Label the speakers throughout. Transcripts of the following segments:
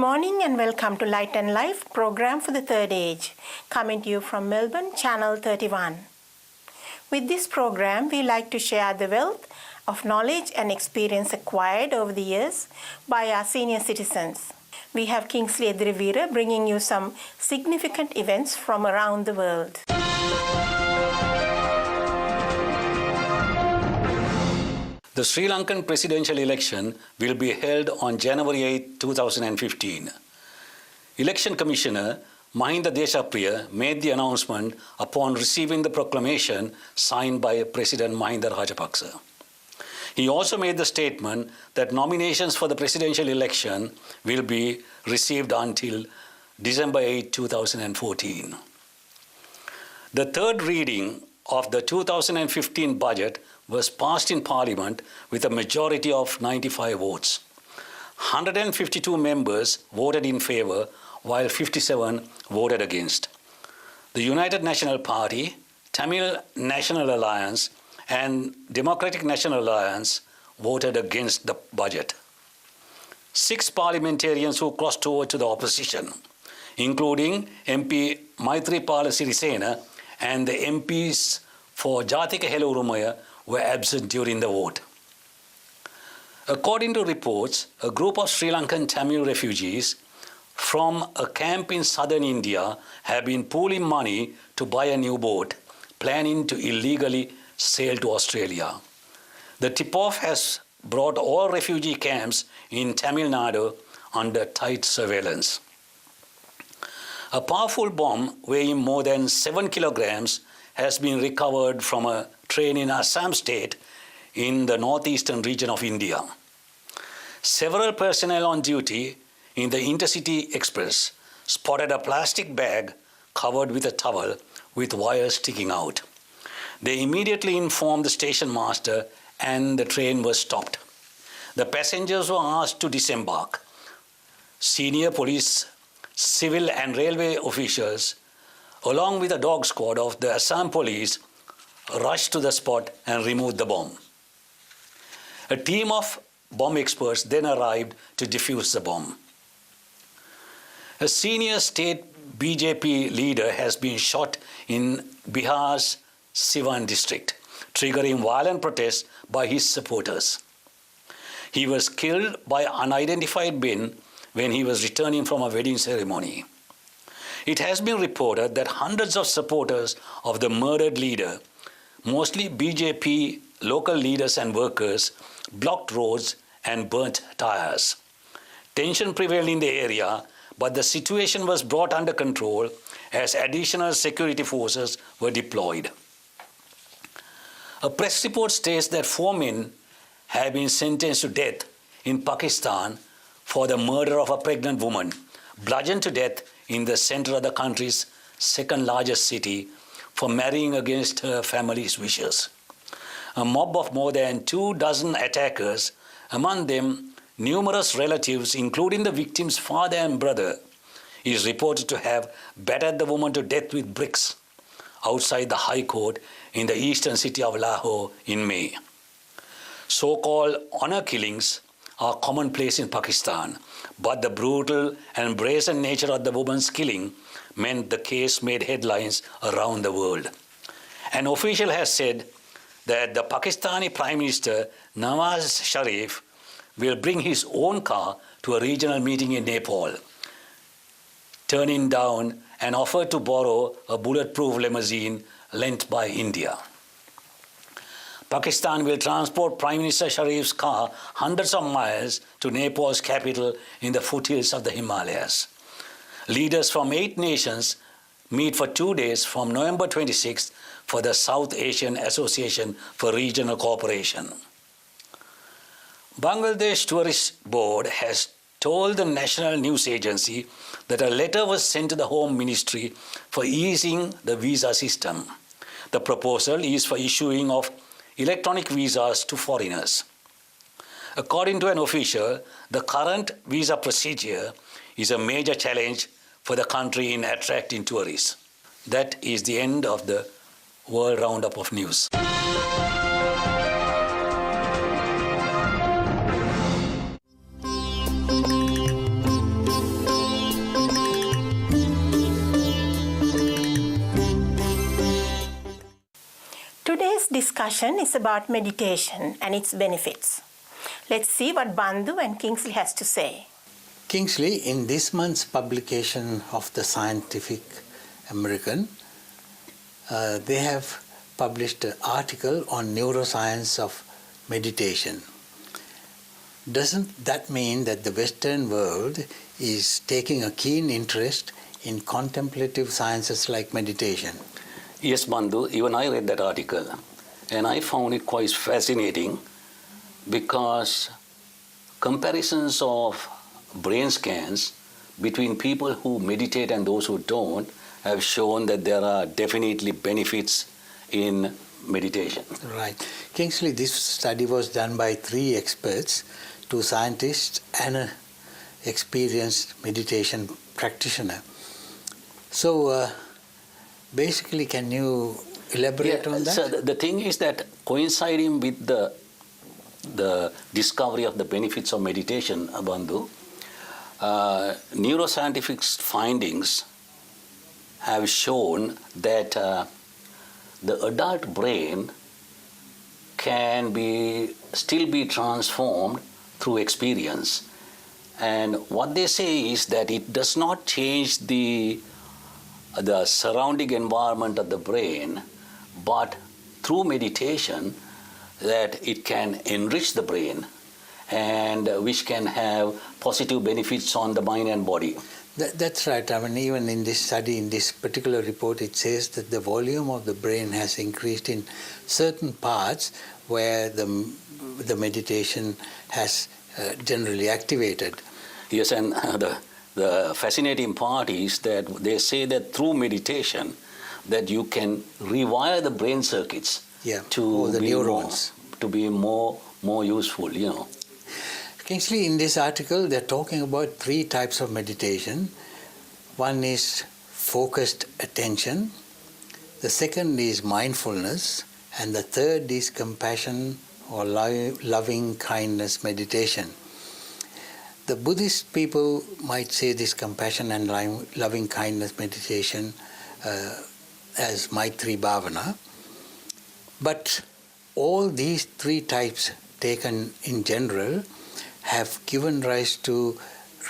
Speaker 1: morning and welcome to Light and Life program for the Third Age, coming to you from Melbourne, Channel 31. With this program, we like to share the wealth of knowledge and experience acquired over the years by our senior citizens. We have Kingsley Bandu bringing you some significant events from around the world.
Speaker 2: The Sri Lankan presidential election will be held on January 8, 2015. Election Commissioner Mahinda Deshapriya made the announcement upon receiving the proclamation signed by President Mahinda Rajapaksa. He also made the statement that nominations for the presidential election will be received until December 8, 2014. The third reading of the 2015 budget was passed in Parliament with a majority of 95 votes. 152 members voted in favour, while 57 voted against. The United National Party, Tamil National Alliance, and Democratic National Alliance voted against the budget. 6 parliamentarians who crossed over to the opposition, including MP Maithripala Sirisena and the MPs for Jathika Hela Urumaya, were absent during the vote. According to reports, a group of Sri Lankan Tamil refugees from a camp in southern India have been pooling money to buy a new boat, planning to illegally sail to Australia. The tip-off has brought all refugee camps in Tamil Nadu under tight surveillance. A powerful bomb weighing more than 7 kilograms has been recovered from a train in Assam state in the northeastern region of India. Several personnel on duty in the Intercity Express spotted a plastic bag covered with a towel with wires sticking out. They immediately informed the station master and the train was stopped. The passengers were asked to disembark. Senior police, civil and railway officials, along with a dog squad of the Assam police, rushed to the spot and removed the bomb. A team of bomb experts then arrived to defuse the bomb. A senior state BJP leader has been shot in Bihar's Siwan district, triggering violent protests by his supporters. He was killed by unidentified men when he was returning from a wedding ceremony. It has been reported that hundreds of supporters of the murdered leader, mostly BJP local leaders and workers, blocked roads and burnt tires. Tension prevailed in the area, but the situation was brought under control as additional security forces were deployed. A press report states that 4 men have been sentenced to death in Pakistan for the murder of a pregnant woman, bludgeoned to death in the center of the country's second largest city for marrying against her family's wishes. A mob of more than 24 attackers, among them numerous relatives, including the victim's father and brother, is reported to have battered the woman to death with bricks outside the High Court in the eastern city of Lahore in May. So-called honor killings are commonplace in Pakistan, but the brutal and brazen nature of the woman's killing meant the case made headlines around the world. An official has said that the Pakistani Prime Minister Nawaz Sharif will bring his own car to a regional meeting in Nepal, turning down an offer to borrow a bulletproof limousine lent by India. Pakistan will transport Prime Minister Sharif's car hundreds of miles to Nepal's capital in the foothills of the Himalayas. Leaders from 8 nations meet for 2 days from November 26th for the South Asian Association for Regional Cooperation. Bangladesh Tourist Board has told the National News Agency that a letter was sent to the Home Ministry for easing the visa system. The proposal is for issuing of electronic visas to foreigners. According to an official, the current visa procedure is a major challenge for the country in attracting tourists. That is the end of the World Roundup of News.
Speaker 1: Today's discussion is about meditation and its benefits. Let's see what Bandu and Kingsley has to say.
Speaker 3: Kingsley, in this month's publication of the Scientific American, they have published an article on neuroscience of meditation. Doesn't that mean that the Western world is taking a keen interest in contemplative sciences like meditation?
Speaker 2: Yes, Bandu, even I read that article and I found it quite fascinating because comparisons of brain scans between people who meditate and those who don't have shown that there are definitely benefits in meditation.
Speaker 3: Right. Kingsley, this study was done by 3 experts, 2 scientists and an experienced meditation practitioner. So basically, can you elaborate on that?
Speaker 2: So the thing is that coinciding with the discovery of the benefits of meditation, Bandhu, neuroscientific findings have shown that the adult brain can still be transformed through experience. And what they say is that it does not change the surrounding environment of the brain, but through meditation that it can enrich the brain and which can have positive benefits on the mind and body.
Speaker 3: That's right. I mean, even in this study, in this particular report, it says that the volume of the brain has increased in certain parts where the meditation has generally activated.
Speaker 2: Yes, and the fascinating part is that they say that through meditation that you can rewire the brain circuits to
Speaker 3: the
Speaker 2: be
Speaker 3: neurons.
Speaker 2: To be more useful, you know.
Speaker 3: Kingsley, in this article, they're talking about 3 types of meditation. One is focused attention, the second is mindfulness, and the third is compassion or loving kindness meditation. The Buddhist people might say this compassion and loving kindness meditation as Maitri Bhavana, but all these 3 types taken in general have given rise to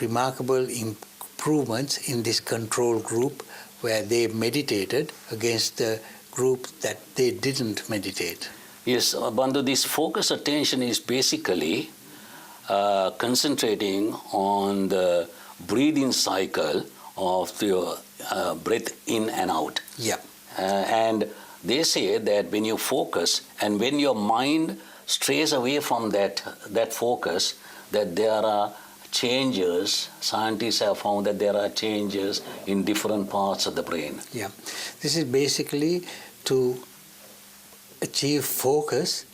Speaker 3: remarkable improvements in this control group where they meditated against the group that they didn't meditate.
Speaker 2: Yes, Bandhu, this focused attention is basically concentrating on the breathing cycle of your breath in and out.
Speaker 3: Yeah.
Speaker 2: And they say that when you focus and when your mind strays away from that focus, that there are changes. Scientists have found that there are changes in different parts of the brain.
Speaker 3: Yeah. This is basically to achieve focus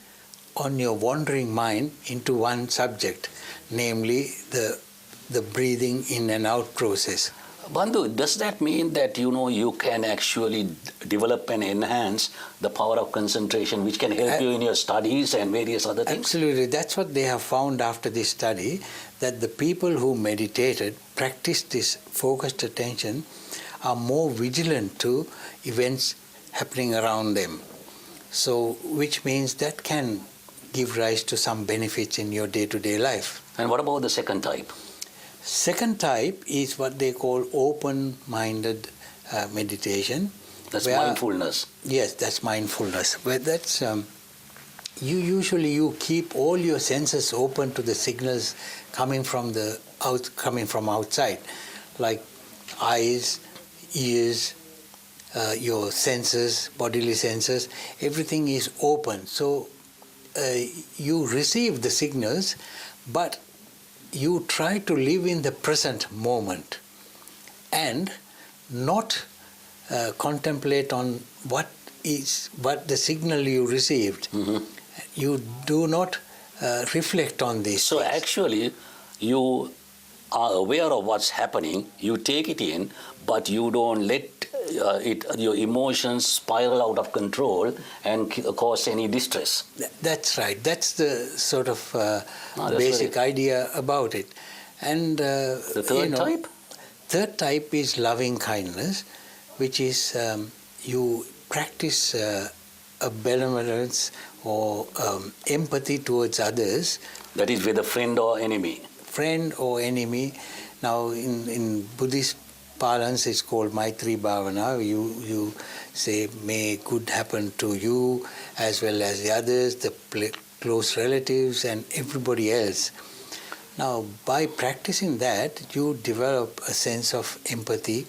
Speaker 3: on your wandering mind into one subject, namely the breathing in and out process.
Speaker 2: Bandhu, does that mean that you can actually develop and enhance the power of concentration, which can help you in your studies and various other things?
Speaker 3: Absolutely. That's what they have found after this study, that the people who meditated, practiced this focused attention, are more vigilant to events happening around them. So, which means that can give rise to some benefits in your day-to-day life.
Speaker 2: And what about the second type?
Speaker 3: Second type is what they call open-minded meditation.
Speaker 2: That's mindfulness.
Speaker 3: Yes, that's mindfulness. Where that's you keep all your senses open to the signals coming from outside, like eyes, ears, your senses, bodily senses. Everything is open. So you receive the signals, but you try to live in the present moment and not contemplate on what the signal you received.
Speaker 2: Mm-hmm.
Speaker 3: You do not reflect on this.
Speaker 2: So actually, you are aware of what's happening, you take it in, but you don't let your emotions spiral out of control and cause any distress.
Speaker 3: That's right. That's the sort of basic idea about it. And
Speaker 2: the third type?
Speaker 3: Third type is loving kindness, which is you practice a benevolence or empathy towards others.
Speaker 2: That is with a friend or enemy.
Speaker 3: Friend or enemy. Now, in Buddhist parlance, it's called Maitri Bhavana. You say, may good happen to you as well as the others, the close relatives, and everybody else. Now, by practicing that, you develop a sense of empathy,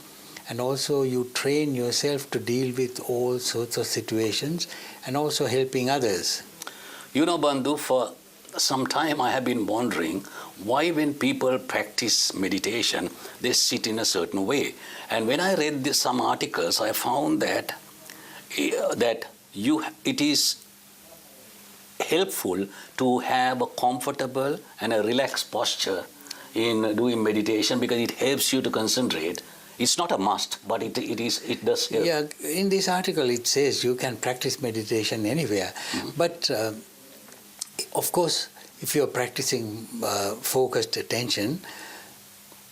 Speaker 3: and also you train yourself to deal with all sorts of situations and also helping others.
Speaker 2: You know, Bandhu, for some time I have been wondering why when people practice meditation, they sit in a certain way. And when I read some articles, I found that it is helpful to have a comfortable and a relaxed posture in doing meditation because it helps you to concentrate. It's not a must, but it does help.
Speaker 3: Yeah, in this article it says you can practice meditation anywhere. Mm-hmm. But of course, if you're practicing focused attention,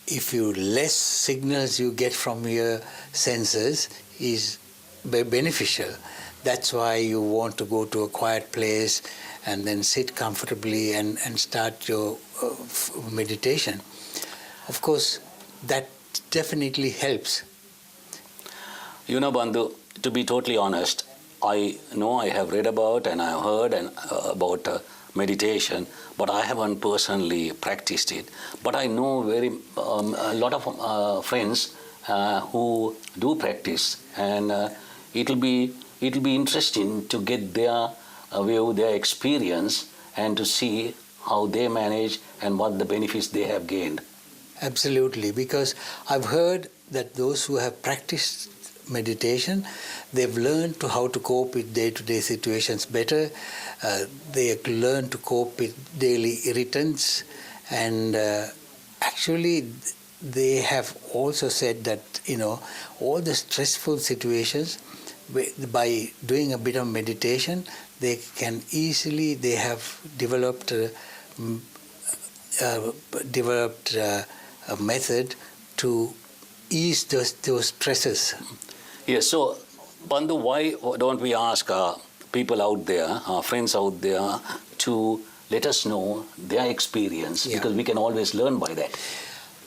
Speaker 3: if you less signals you get from your senses is beneficial. That's why you want to go to a quiet place and then sit comfortably and start your meditation. Of course, that definitely helps.
Speaker 2: You know, Bandhu, to be totally honest, I know I have read about and I have heard about meditation, but I haven't personally practiced it. But I know a lot of friends who do practice, and it'll be interesting to get their view, their experience, and to see how they manage and what the benefits they have gained.
Speaker 3: Absolutely, because I've heard that those who have practiced meditation, they've learned how to cope with day-to-day situations better. They have learned to cope with daily irritants, and actually they have also said that, all the stressful situations, by doing a bit of meditation, they have developed a method to ease those stresses.
Speaker 2: Yes, so Bandhu, why don't we ask people out there, our friends out there, to let us know their experience, because we can always learn by that.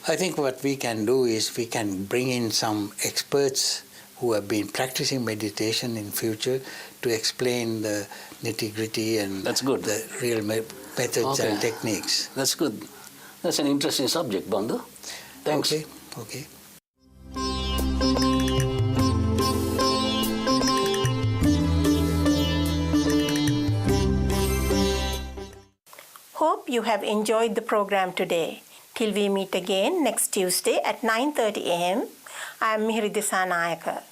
Speaker 3: I think what we can do is we can bring in some experts who have been practicing meditation in future to explain the nitty-gritty and
Speaker 2: That's good.
Speaker 3: The real methods and techniques.
Speaker 2: That's good. That's an interesting subject, Bandhu. Thanks.
Speaker 3: Okay.
Speaker 1: Hope you have enjoyed the program today. Till we meet again next Tuesday at 9:30 a.m. I am Mihri Disanayaka.